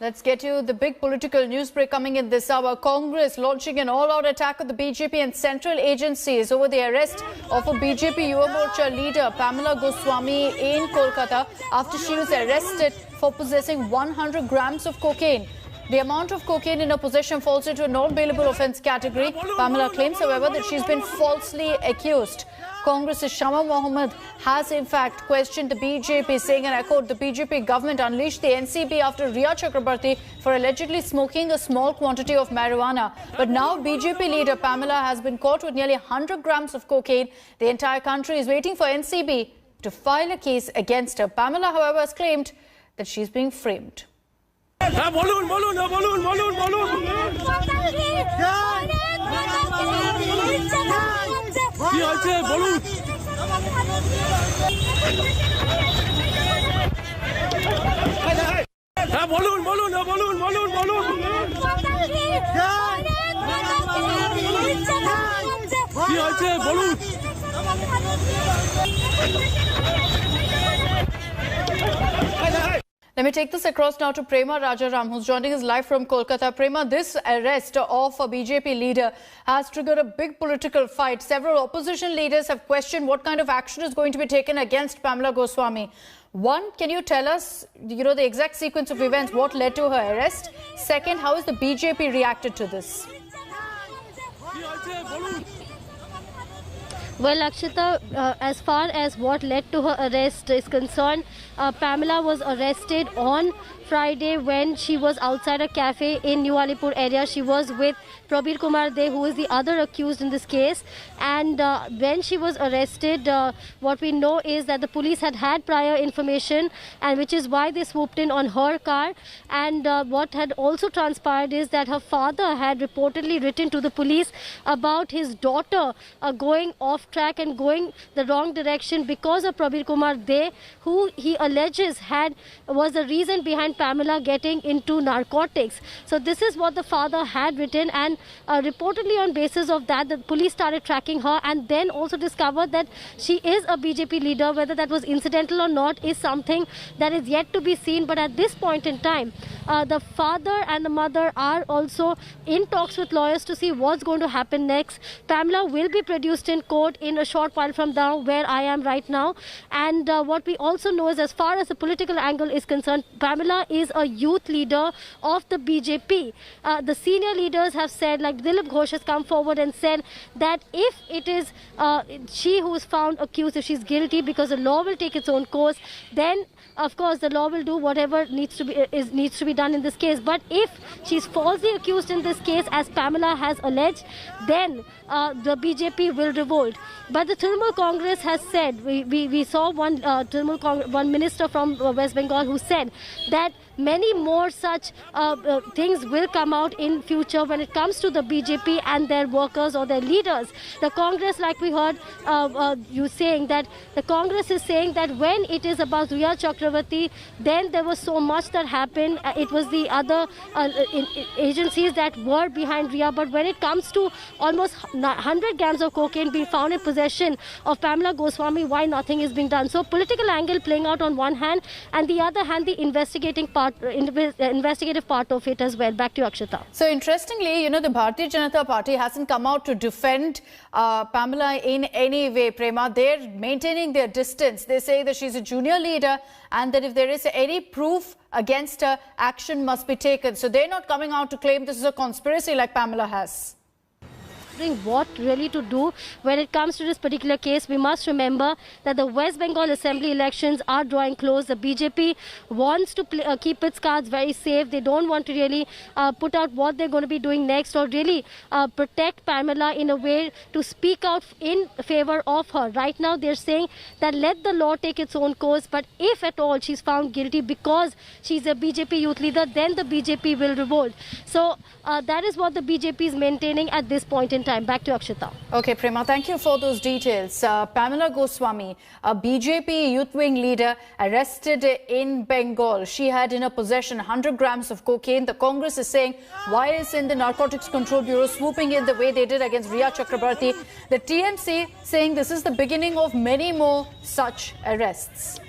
Let's get you the big political news break coming in this hour. Congress launching an all-out attack on the BJP and central agencies over the arrest of a BJP Yuva Morcha leader, Pamela Goswami, in Kolkata after she was arrested for possessing 100 grams of cocaine. The amount of cocaine in her possession falls into a non-bailable offence category. Pamela claims, however, that she's been falsely accused. Congress's Shama Mohammed has in fact questioned the BJP, saying, and I quote, the BJP government unleashed the NCB after Riya Chakrabarti for allegedly smoking a small quantity of marijuana. But now BJP leader Pamela has been caught with nearly 100 grams of cocaine. The entire country is waiting for NCB to file a case against her. Pamela, however, has claimed that she's being framed. Let me take this across now to Prema Rajaram, who's joining us live from Kolkata. Prema, this arrest of a BJP leader has triggered a big political fight. Several opposition leaders have questioned what kind of action is going to be taken against Pamela Goswami. One, can you tell us, the exact sequence of events, what led to her arrest? Second, how has the BJP reacted to this? Well, Akshita, as far as what led to her arrest is concerned, Pamela was arrested on Friday when she was outside a cafe in New Alipur area. She was with Prabir Kumar De, who is the other accused in this case. And when she was arrested, what we know is that the police had prior information, and which is why they swooped in on her car. And what had also transpired is that her father had reportedly written to the police about his daughter going off track and going the wrong direction because of Prabir Kumar De, who he alleges was the reason behind Pamela getting into narcotics. So this is what the father had written, and reportedly on basis of that, the police started tracking her and then also discovered that she is a BJP leader. Whether that was incidental or not is something that is yet to be seen. But at this point in time, the father and the mother are also in talks with lawyers to see what's going to happen next. Pamela will be produced in court in a short while from now, where I am right now. And what we also know is, as far as the political angle is concerned, Pamela is a youth leader of the BJP. The senior leaders have said, like Dilip Ghosh has come forward and said that if it is she who is found accused, if she's guilty, because the law will take its own course, then of course the law will do whatever needs to be done in this case. But if she's falsely accused in this case, as Pamela has alleged, then the BJP will revolt. But the Trinamool Congress has said, we saw one minister from West Bengal who said that many more such things will come out in future when it comes to the BJP and their workers or their leaders. The Congress, like we heard you saying, that the Congress is saying that when it is about Riya Chakrabarti, then there was so much that happened. It was the other agencies that were behind Riya. But when it comes to almost 100 grams of cocaine being found in possession of Pamela Goswami, why nothing is being done? So political angle playing out on one hand, and the other hand, the investigative part of it as well. Back to you, Akshita. So interestingly, the Bharatiya Janata Party hasn't come out to defend Pamela in any way, Prema. They're maintaining their distance. They say that she's a junior leader and that if there is any proof against her, action must be taken. So they're not coming out to claim this is a conspiracy like Pamela has. What really to do when it comes to this particular case. We must remember that the West Bengal Assembly elections are drawing close. The BJP wants to keep its cards very safe. They don't want to really put out what they're going to be doing next, or really protect Pamela in a way to speak out in favor of her. Right now they're saying that let the law take its own course, but if at all she's found guilty because she's a BJP youth leader, then the BJP will revolt. So that is what the BJP is maintaining at this point in time. Back to Akshita. Okay, Prema, thank you for those details. Pamela Goswami, a BJP youth wing leader, arrested in Bengal. She had in her possession 100 grams of cocaine. The Congress is saying, why isn't the Narcotics Control Bureau swooping in the way they did against Riya Chakrabarti? The TMC saying this is the beginning of many more such arrests.